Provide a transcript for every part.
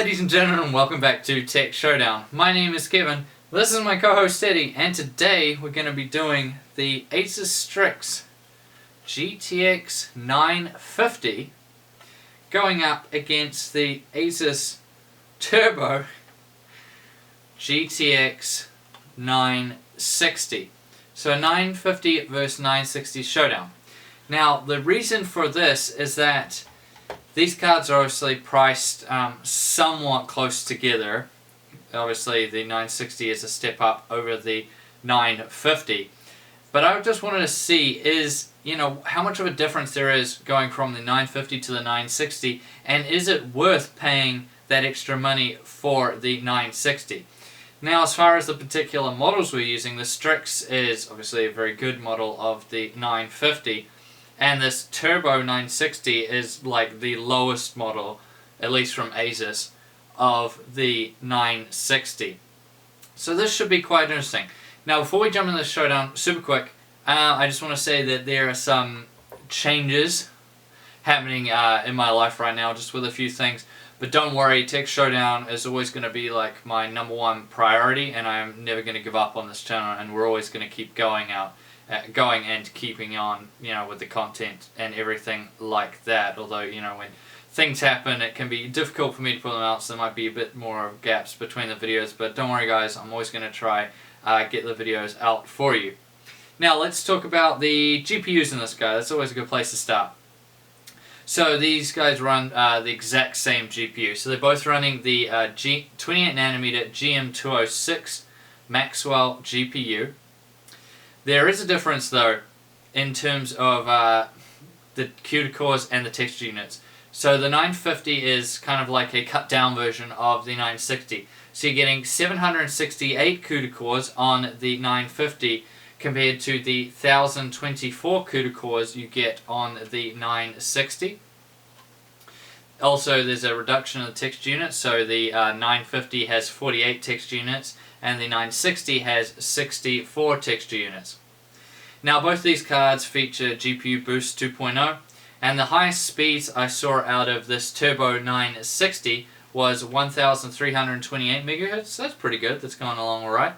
ladies and gentlemen, welcome back to Tech Showdown. My name is Kevin, this is my co-host Eddie, and today we're going to be doing the Asus Strix GTX 950 going up against the Asus Turbo GTX 960. So 950 versus 960 Showdown. Now the reason for this is that these cards are obviously priced somewhat close together. Obviously the 960 is a step up over the 950. But I just wanted to see how much of a difference there is going from the 950 to the 960, and is it worth paying that extra money for the 960? Now, as far as the particular models we're using, the Strix is obviously a very good model of the 950. And this Turbo 960 is like the lowest model, at least from Asus, of the 960. So this should be quite interesting. Now before we jump into the showdown, super quick, I just want to say that there are some changes happening in my life right now, just with a few things. But don't worry, Tech Showdown is always going to be like my #1 priority, and I'm never going to give up on this channel, and we're always going to keep going and keeping on, with the content and everything like that. Although, when things happen, it can be difficult for me to put them out, so there might be a bit more of gaps between the videos. But don't worry, guys, I'm always going to try get the videos out for you. Now, let's talk about the GPUs in this guy. That's always a good place to start. So these guys run the exact same GPU. So they're both running the 28nm GM206 Maxwell GPU. There is a difference though in terms of the CUDA cores and the texture units. So the 950 is kind of like a cut down version of the 960. So you're getting 768 CUDA cores on the 950 compared to the 1024 CUDA cores you get on the 960. Also, there's a reduction in the texture units, so the 950 has 48 texture units and the 960 has 64 texture units. Now both these cards feature GPU Boost 2.0, and the highest speeds I saw out of this Turbo 960 was 1328 MHz. So that's pretty good, that's going along alright.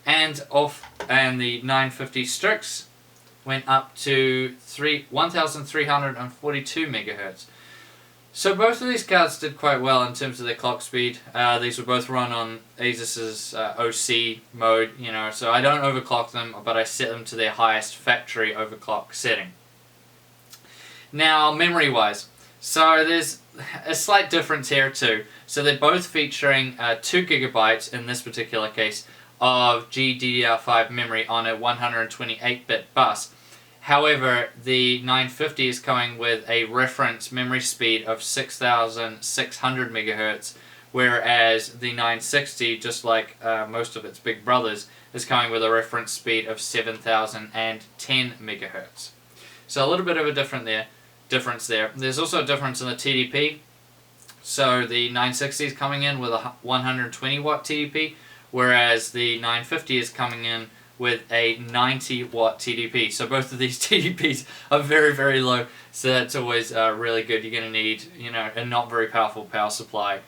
And the 950 Strix went up to 1342 MHz. So both of these cards did quite well in terms of their clock speed. These were both run on Asus's OC mode, so I don't overclock them, but I set them to their highest factory overclock setting. Now, memory-wise, so there's a slight difference here too. So they're both featuring 2 GB in this particular case of GDDR5 memory on a 128-bit bus. However, the 950 is coming with a reference memory speed of 6,600 MHz, whereas the 960, just like most of its big brothers, is coming with a reference speed of 7,010 MHz. So a little bit of a difference there. There's also a difference in the TDP. So the 960 is coming in with a 120 watt TDP, whereas the 950 is coming in with a 90 watt TDP. So both of these TDPs are very, very low, so that's always really good. You're going to need, a not very powerful power supply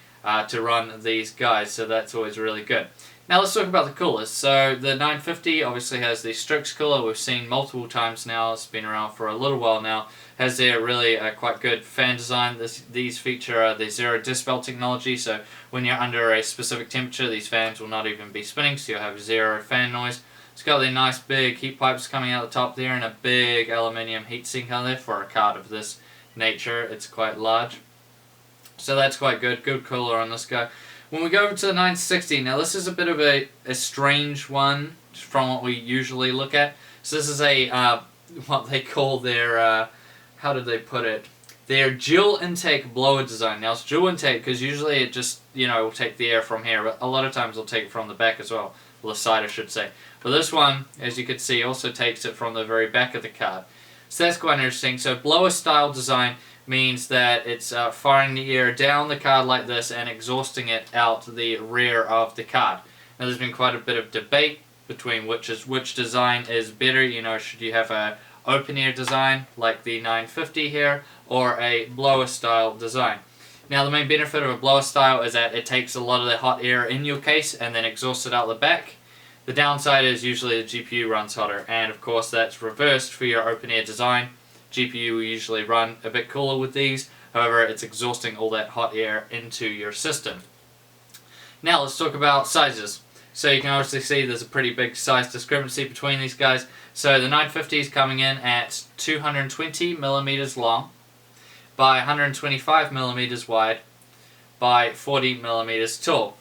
to run these guys, so that's always really good. Now let's talk about the coolers. So the 950 obviously has the Strix cooler. We've seen multiple times now. It's been around for a little while now. Has their really quite good fan design. These feature the zero dispel technology, so when you're under a specific temperature, these fans will not even be spinning, so you'll have zero fan noise. It's got the nice big heat pipes coming out the top there and a big aluminium heatsink on there for a card of this nature. It's quite large. So that's quite good. Good cooler on this guy. When we go over to the 960, now this is a bit of a strange one from what we usually look at. So this is a, what they call their, how did they put it? Their dual intake blower design. Now it's dual intake because usually it just, will take the air from here, but a lot of times it'll take it from the back as well. Well, the side I should say. But this one, as you can see, also takes it from the very back of the card. So that's quite interesting. So blower style design means that it's firing the air down the card like this and exhausting it out the rear of the card. Now there's been quite a bit of debate between which design is better. Should you have a open ear design like the 950 here, or a blower style design? Now the main benefit of a blower style is that it takes a lot of the hot air in your case and then exhausts it out the back. The downside is usually the GPU runs hotter, and of course that's reversed for your open air design. GPU will usually run a bit cooler with these, however it's exhausting all that hot air into your system. Now let's talk about sizes. So you can obviously see there's a pretty big size discrepancy between these guys. So the 950 is coming in at 220mm long by 125mm wide by 40mm tall.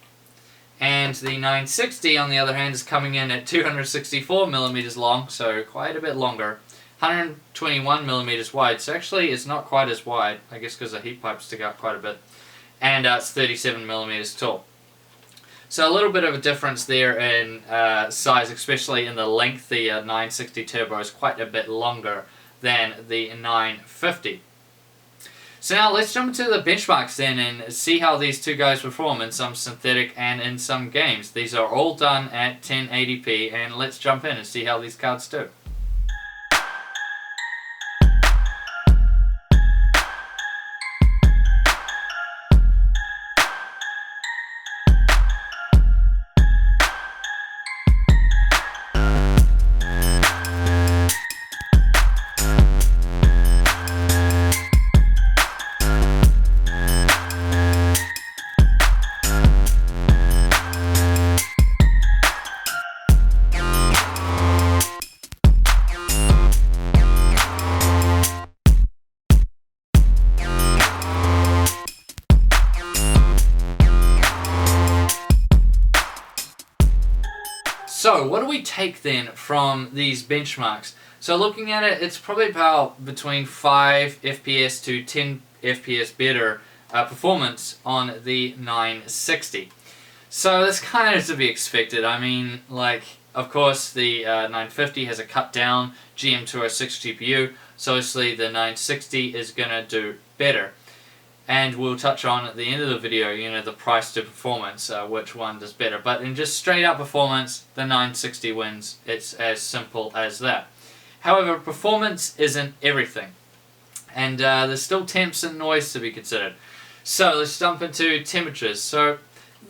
And the 960 on the other hand is coming in at 264mm long, so quite a bit longer, 121mm wide, so actually it's not quite as wide, I guess because the heat pipes stick out quite a bit, and it's 37mm tall. So a little bit of a difference there in size, especially in the length. The 960 Turbo is quite a bit longer than the 950. So now let's jump into the benchmarks then and see how these two guys perform in some synthetic and in some games. These are all done at 1080p, and let's jump in and see how these cards do. So what do we take then from these benchmarks? So looking at it, it's probably about between 5 FPS to 10 FPS better performance on the 960. So that's kind of to be expected. I mean, like, of course the 950 has a cut down GM206 GPU, so obviously the 960 is going to do better. And we'll touch on at the end of the video, you know, the price to performance, which one does better. But in just straight up performance, the 960 wins. It's as simple as that. However, performance isn't everything. And there's still temps and noise to be considered. So let's jump into temperatures. So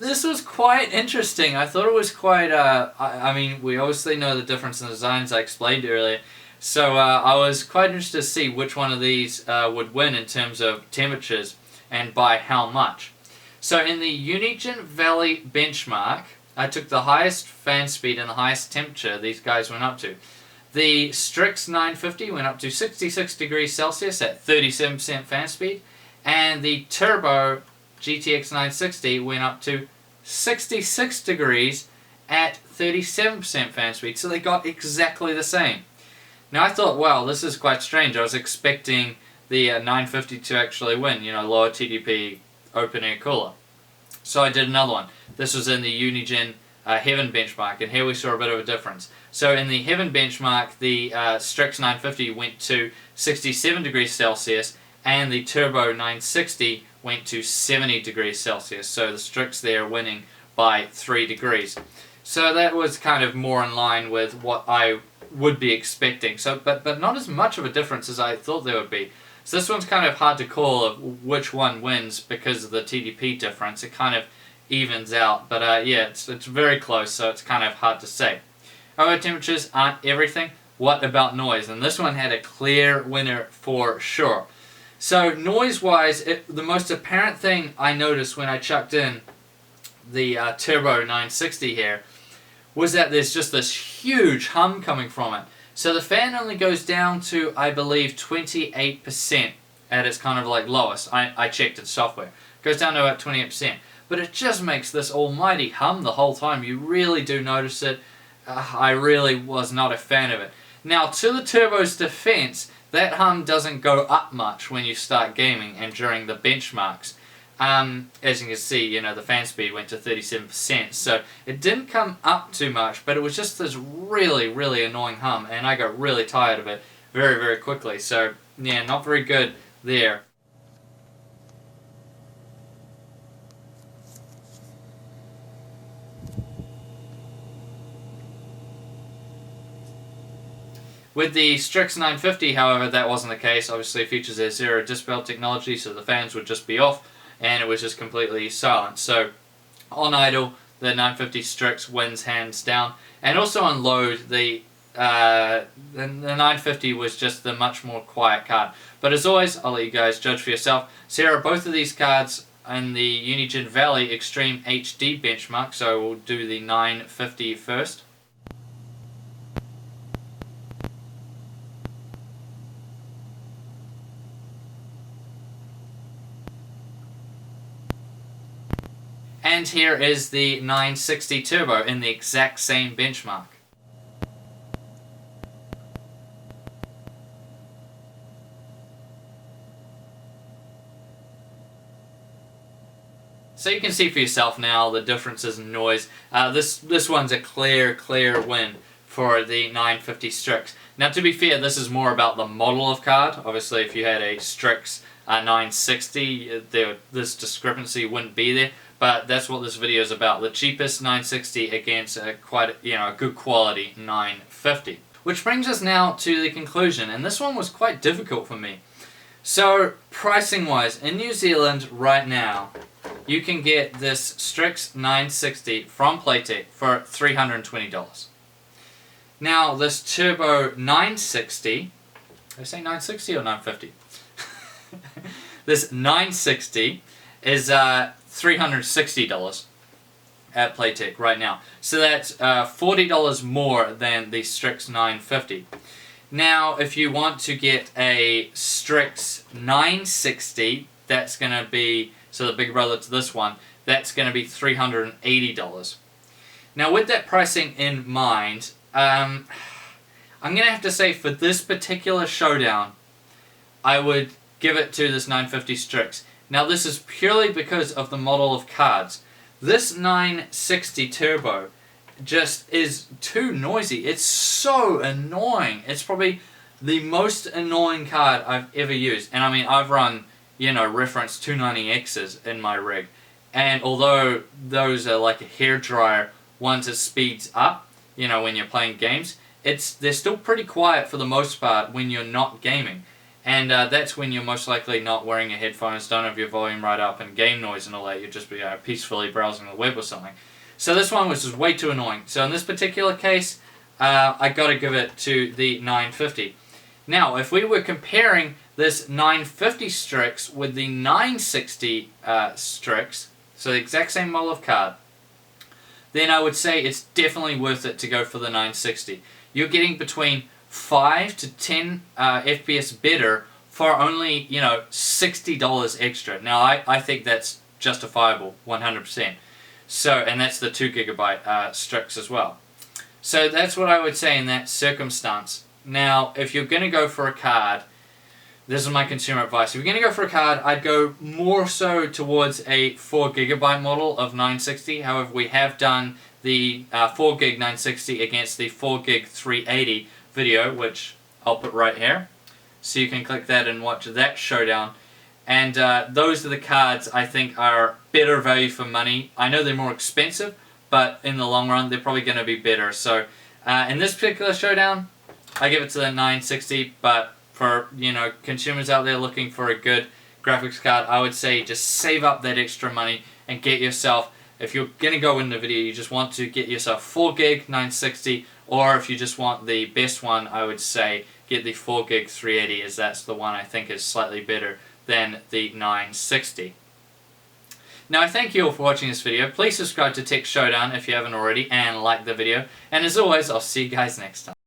this was quite interesting. I thought it was quite, I mean, we obviously know the difference in the designs I explained earlier. So I was quite interested to see which one of these would win in terms of temperatures, and by how much. So in the Unigine Valley benchmark, I took the highest fan speed and the highest temperature these guys went up to. The Strix 950 went up to 66 degrees Celsius at 37% fan speed, and the Turbo GTX 960 went up to 66 degrees at 37% fan speed, so they got exactly the same. Now I thought, wow, this is quite strange. I was expecting the 950 to actually win, you know, lower TDP, open air cooler. So I did another one. This was in the Unigine Heaven benchmark, and here we saw a bit of a difference. So in the Heaven benchmark, the Strix 950 went to 67 degrees Celsius, and the Turbo 960 went to 70 degrees Celsius. So the Strix there winning by 3 degrees. So that was kind of more in line with what I would be expecting. So, but not as much of a difference as I thought there would be. So this one's kind of hard to call of which one wins because of the TDP difference. It kind of evens out, but yeah, it's very close, so it's kind of hard to say. However, temperatures aren't everything. What about noise? And this one had a clear winner for sure. So noise-wise, the most apparent thing I noticed when I chucked in the Turbo 960 here was that there's just this huge hum coming from it. So the fan only goes down to, I believe, 28% at its kind of like lowest. I checked its software. It goes down to about 28%. But it just makes this almighty hum the whole time. You really do notice it. I really was not a fan of it. Now, to the Turbo's defense, that hum doesn't go up much when you start gaming and during the benchmarks. As you can see, you know, the fan speed went to 37%, so it didn't come up too much, but it was just this really, really annoying hum, and I got really tired of it very, very quickly. So, yeah, not very good there. With the Strix 950, however, that wasn't the case. Obviously, it features a zero dispel technology, so the fans would just be off, and it was just completely silent. So on idle, the 950 Strix wins hands down, and also on load, the 950 was just the much more quiet card. But as always, I'll let you guys judge for yourself. So here are both of these cards in the Unigine Valley Extreme HD benchmark, so we'll do the 950 first. And here is the 960 Turbo in the exact same benchmark. So you can see for yourself now the differences in noise. This one's a clear win for the 950 Strix. Now to be fair, this is more about the model of card. Obviously if you had a Strix 960, this discrepancy wouldn't be there. But that's what this video is about. The cheapest 960 against a good quality 950. Which brings us now to the conclusion, and this one was quite difficult for me. So pricing wise, in New Zealand right now, you can get this Strix 960 from Playtech for $320. Now this Turbo 960, did I say 960 or 950? This 960 is $360 at Playtech right now. So that's $40 more than the Strix 950. Now if you want to get a Strix 960, that's going to be, so the big brother to this one, that's going to be $380. Now with that pricing in mind, I'm going to have to say for this particular showdown, I would give it to this 950 Strix. Now this is purely because of the model of cards. This 960 Turbo just is too noisy. It's so annoying. It's probably the most annoying card I've ever used. And I mean, I've run, reference 290Xs in my rig. And although those are like a hairdryer once it speeds up, when you're playing games, they're still pretty quiet for the most part when you're not gaming. And that's when you're most likely not wearing your headphones, don't have your volume right up, and game noise and all that. You'll just be peacefully browsing the web or something. So this one was just way too annoying. So in this particular case, I got to give it to the 950. Now, if we were comparing this 950 Strix with the 960 Strix, so the exact same model of card, then I would say it's definitely worth it to go for the 960. You're getting between 5 to 10 FPS better for only, $60 extra. Now, I think that's justifiable, 100%. So, and that's the 2GB Strix as well. So that's what I would say in that circumstance. Now, if you're going to go for a card, this is my consumer advice. If you're going to go for a card, I'd go more so towards a 4GB model of 960. However, we have done the 4GB 960 against the 4GB 380 video, which I'll put right here. So you can click that and watch that showdown. And those are the cards I think are better value for money. I know they're more expensive, but in the long run, they're probably going to be better. So in this particular showdown, I give it to the 960, but for consumers out there looking for a good graphics card, I would say just save up that extra money and get yourself, if you're going to go in the video, you just want to get yourself 4GB 960, or if you just want the best one, I would say get the 4GB 380, as that's the one I think is slightly better than the 960. Now I thank you all for watching this video. Please subscribe to Tech Showdown if you haven't already, and like the video. And as always, I'll see you guys next time.